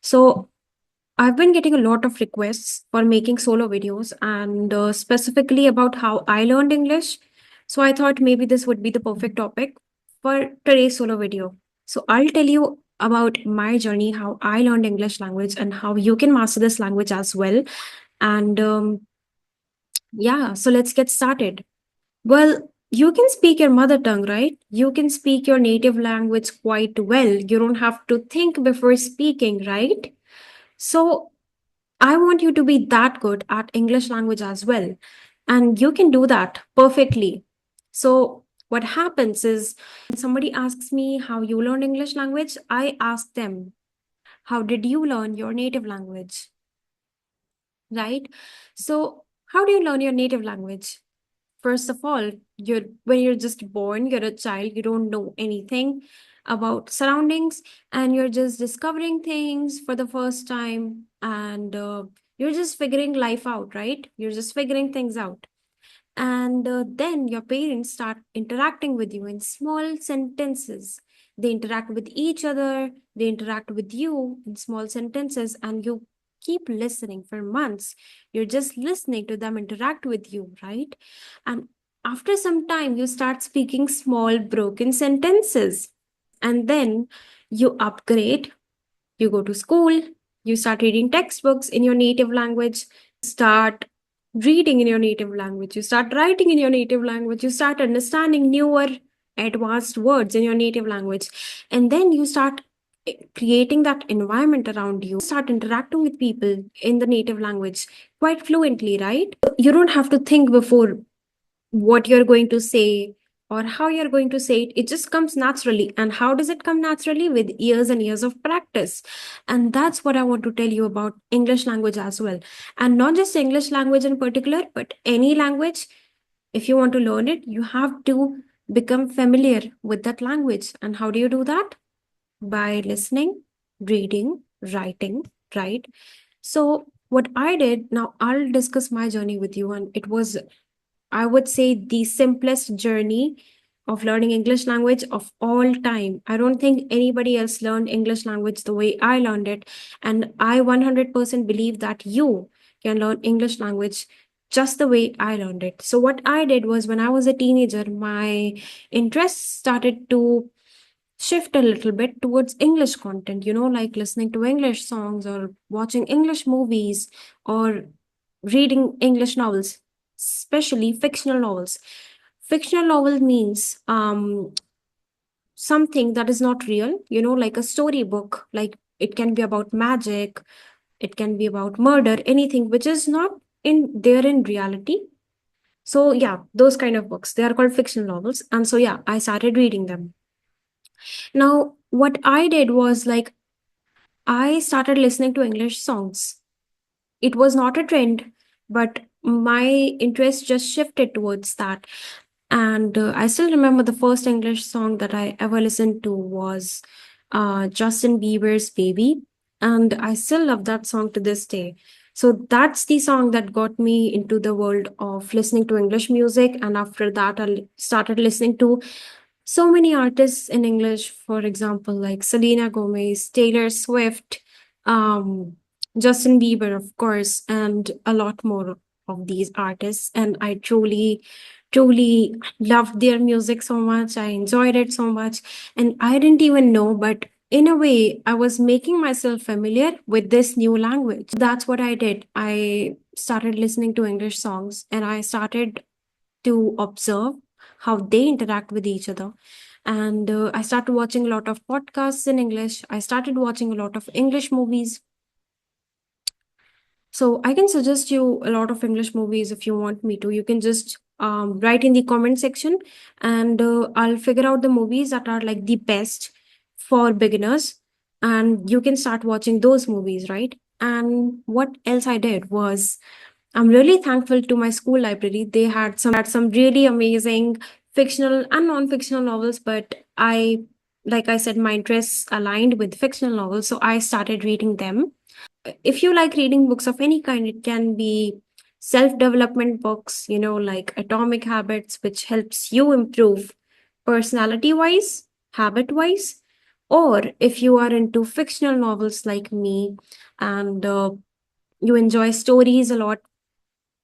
So I've been getting a lot of requests for making solo videos and specifically about how I learned English. So I thought maybe this would be the perfect topic for today's solo video. So I'll tell you about my journey, how I learned English language and how you can master this language as well. And yeah, so let's get started. Well, you can speak your mother tongue, right? You can speak your native language quite well. You don't have to think before speaking, right? So I want you to be that good at English language as well. And you can do that perfectly. So what happens is when somebody asks me how you learned English language, I ask them, how did you learn your native language? Right? So how do you learn your native language? First of all, when you're just born, you're a child, you don't know anything about surroundings, and you're just discovering things for the first time, and you're just figuring life out, right? You're just figuring things out. And then your parents start interacting with you in small sentences. They interact with each other, they interact with you in small sentences, and you keep listening for months. You're just listening to them interact with you, right? And after some time, you start speaking small broken sentences. And then you upgrade, you go to school, you start reading textbooks in your native language, start reading in your native language, you start writing in your native language, you start understanding newer advanced words in your native language, and then you start creating that environment around you, start interacting with people in the native language quite fluently, right? You don't have to think before what you're going to say or how you're going to say it. It just comes naturally. And how does it come naturally? With years and years of practice. And that's what I want to tell you about English language as well. And not just English language in particular, but any language. If you want to learn it, you have to become familiar with that language. And how do you do that? By listening, reading, writing, right? So what I did, now I'll discuss my journey with you. And it was, I would say, the simplest journey of learning English language of all time. I don't think anybody else learned English language the way I learned it. And I 100% believe that you can learn English language just the way I learned it. So, what I did was when I was a teenager, my interest started to shift a little bit towards English content, like listening to English songs or watching English movies or reading English novels, especially fictional novels. Fictional novel means something that is not real, like a storybook, like it can be about magic, it can be about murder, anything which is not in there in reality. So yeah, those kind of books, they are called fictional novels. And so yeah, I started reading them. Now, what I did was like I started listening to English songs. It was not a trend, but my interest just shifted towards that. And I still remember the first English song that I ever listened to was Justin Bieber's Baby. And I still love that song to this day. So that's the song that got me into the world of listening to English music. And after that, I started listening to so many artists in English, for example, like Selena Gomez, Taylor Swift, um, Justin Bieber, of course, and a lot more of these artists. And I truly, truly loved their music so much. I enjoyed it so much. And I didn't even know, but in a way, I was making myself familiar with this new language. That's what I did. I started listening to English songs and I started to observe how they interact with each other. And I started watching a lot of podcasts in English. I started watching a lot of English movies. So I can suggest you a lot of English movies if you want me to. You can just write in the comment section, and I'll figure out the movies that are like the best for beginners. And you can start watching those movies, right? And what else I did was I'm really thankful to my school library. They had some really amazing fictional and non-fictional novels, but like I said, my interests aligned with fictional novels, so I started reading them. If you like reading books of any kind, it can be self-development books, like Atomic Habits, which helps you improve personality-wise, habit-wise, Or if you are into fictional novels like me, and you enjoy stories a lot,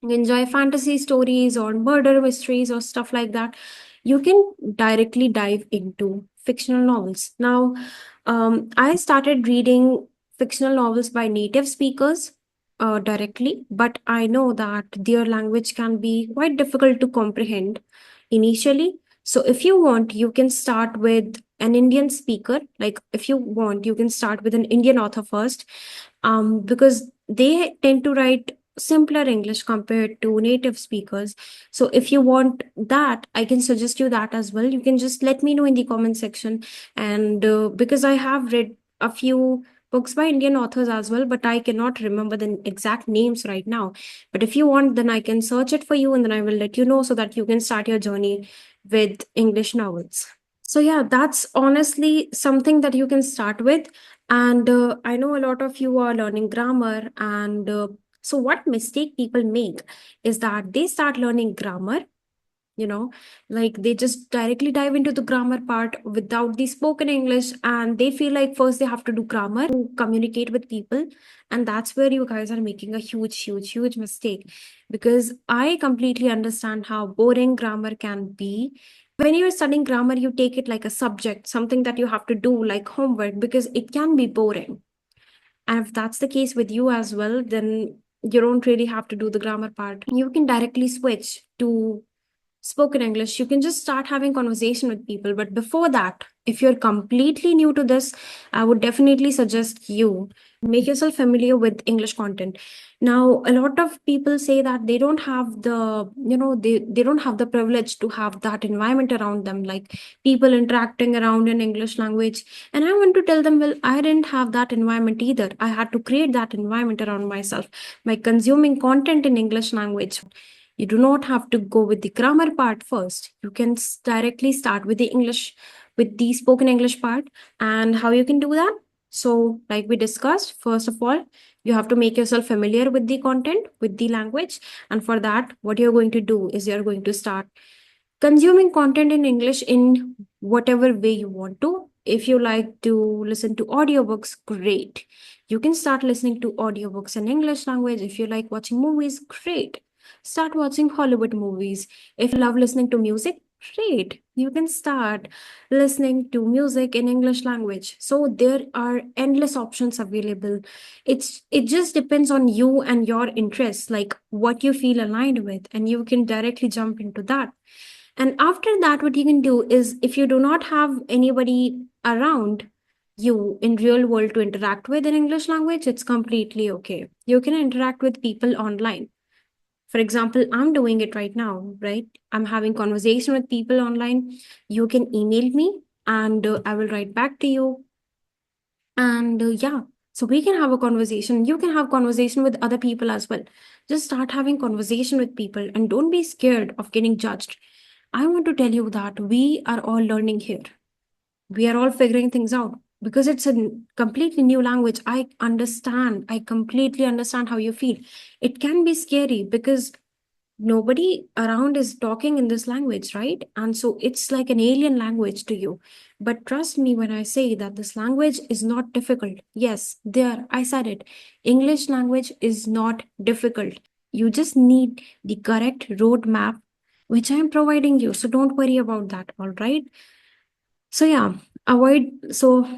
you enjoy fantasy stories or murder mysteries or stuff like that, you can directly dive into fictional novels. Now, I started reading fictional novels by native speakers directly, but I know that their language can be quite difficult to comprehend initially. So, if you want, you can start with an Indian speaker. Like, if you want, you can start with an Indian author first, because they tend to write simpler English compared to native speakers. So if you want that, I can suggest you that as well. You can just let me know in the comment section. And because I have read a few books by Indian authors as well, but I cannot remember the exact names right now. But if you want, then I can search it for you and then I will let you know so that you can start your journey with English novels. So, yeah, that's honestly something that you can start with. And I know a lot of you are learning grammar. And so, what mistake people make is that they start learning grammar, you know, like they just directly dive into the grammar part without the spoken English. And they feel like first they have to do grammar to communicate with people. And that's where you guys are making a huge, huge, huge mistake, because I completely understand how boring grammar can be. When you're studying grammar, you take it like a subject, something that you have to do like homework, because it can be boring. And if that's the case with you as well, then you don't really have to do the grammar part. You can directly switch to spoken English. You can just start having conversation with people. But before that, if you're completely new to this, I would definitely suggest you make yourself familiar with English content. Now, a lot of people say that they don't have the, they don't have the privilege to have that environment around them, like people interacting around in English language. And I want to tell them, well, I didn't have that environment either. I had to create that environment around myself by consuming content in English language. You do not have to go with the grammar part first. You can directly start with the English, with the spoken English part. And how you can do that? So, like we discussed, first of all, you have to make yourself familiar with the content, with the language. And for that, what you're going to do is you're going to start consuming content in English in whatever way you want to. If you like to listen to audiobooks, great. You can start listening to audiobooks in English language. If you like watching movies, great. Start watching Hollywood movies. If you love listening to music, great. You can start listening to music in English language. So there are endless options available. It just depends on you and your interests, like what you feel aligned with, and you can directly jump into that. And after that, what you can do is, if you do not have anybody around you in real world to interact with in English language, it's completely okay. You can interact with people online. For example, I'm doing it right now, right? I'm having conversation with people online. You can email me and I will write back to you. And yeah, so we can have a conversation. You can have conversation with other people as well. Just start having conversation with people and don't be scared of getting judged. I want to tell you that we are all learning here. We are all figuring things out because it's a completely new language. I understand. I completely understand how you feel. It can be scary because nobody around is talking in this language, right? And so it's like an alien language to you. But trust me when I say that this language is not difficult. Yes, there, I said it. English language is not difficult. You just need the correct roadmap, which I'm providing you. So don't worry about that, all right? So yeah,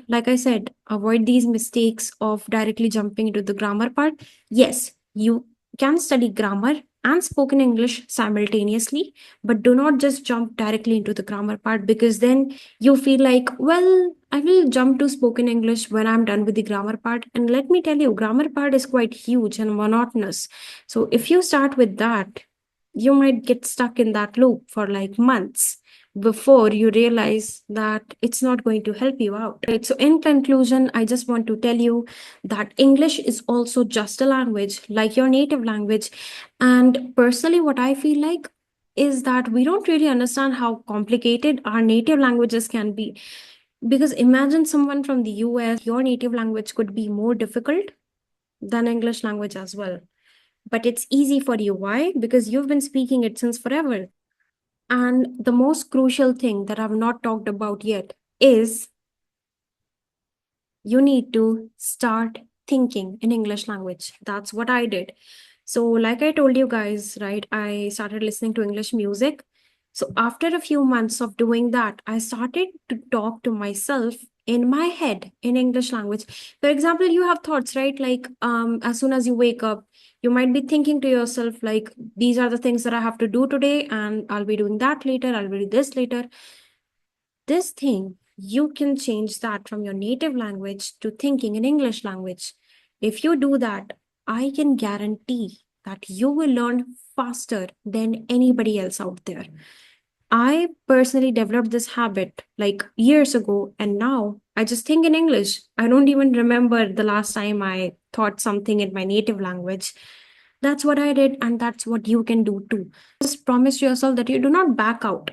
like I said, avoid these mistakes of directly jumping into the grammar part. Yes, you can study grammar and spoken English simultaneously, but do not just jump directly into the grammar part, because then you feel like, well, I will jump to spoken English when I'm done with the grammar part. And let me tell you, grammar part is quite huge and monotonous. So if you start with that, you might get stuck in that loop for like months before you realize that it's not going to help you out. Right. So, in conclusion, I just want to tell you that English is also just a language like your native language. And personally, what I feel like is that we don't really understand how complicated our native languages can be. Because imagine someone from the US, your native language could be more difficult than English language as well. But it's easy for you. Why? Because you've been speaking it since forever. And the most crucial thing that I've not talked about yet is you need to start thinking in English language. That's what I did. So, like I told you guys, right, I started listening to English music. So, after a few months of doing that, I started to talk to myself in my head in English language. For example, you have thoughts, right? Like, as soon as you wake up, you might be thinking to yourself, like, these are the things that I have to do today, and I'll be doing that later, I'll be doing this later. This thing, you can change that from your native language to thinking in English language. If you do that, I can guarantee that you will learn faster than anybody else out there. I personally developed this habit like years ago, and now I just think in English. I don't even remember the last time I thought something in my native language. That's what I did, and that's what you can do too. Just promise yourself that you do not back out.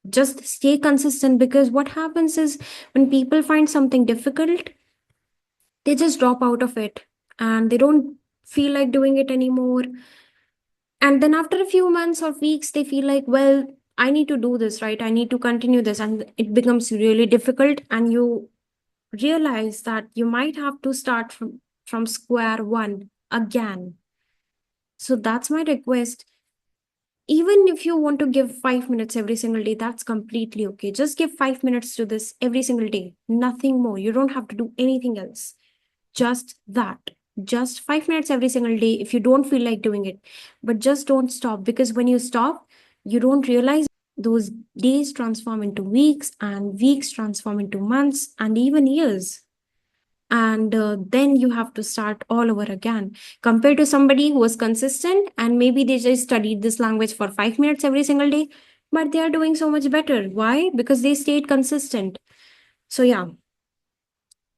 Just stay consistent, because what happens is when people find something difficult, they just drop out of it and they don't feel like doing it anymore. And then after a few months or weeks, they feel like, well, I need to do this, right? I need to continue this. And it becomes really difficult. And you realize that you might have to start from square one again. So that's my request. Even if you want to give 5 minutes every single day, that's completely okay. Just give 5 minutes to this every single day, nothing more. You don't have to do anything else. Just that. Just 5 minutes every single day if you don't feel like doing it. But just don't stop, because when you stop, you don't realize those days transform into weeks, and weeks transform into months, and even years. And then you have to start all over again, compared to somebody who was consistent and maybe they just studied this language for 5 minutes every single day, but they are doing so much better. Why? Because they stayed consistent. So yeah,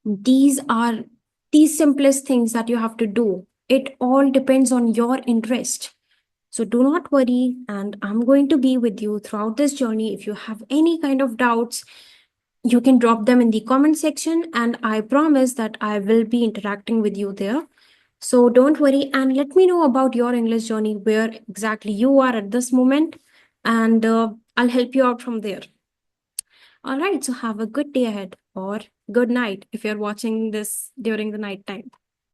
these are these simplest things that you have to do. It all depends on your interest. So do not worry, and I'm going to be with you throughout this journey. If you have any kind of doubts, you can drop them in the comment section, and I promise that I will be interacting with you there. So don't worry, and let me know about your English journey, where exactly you are at this moment, and I'll help you out from there. All right, so have a good day ahead, or good night if you're watching this during the night time.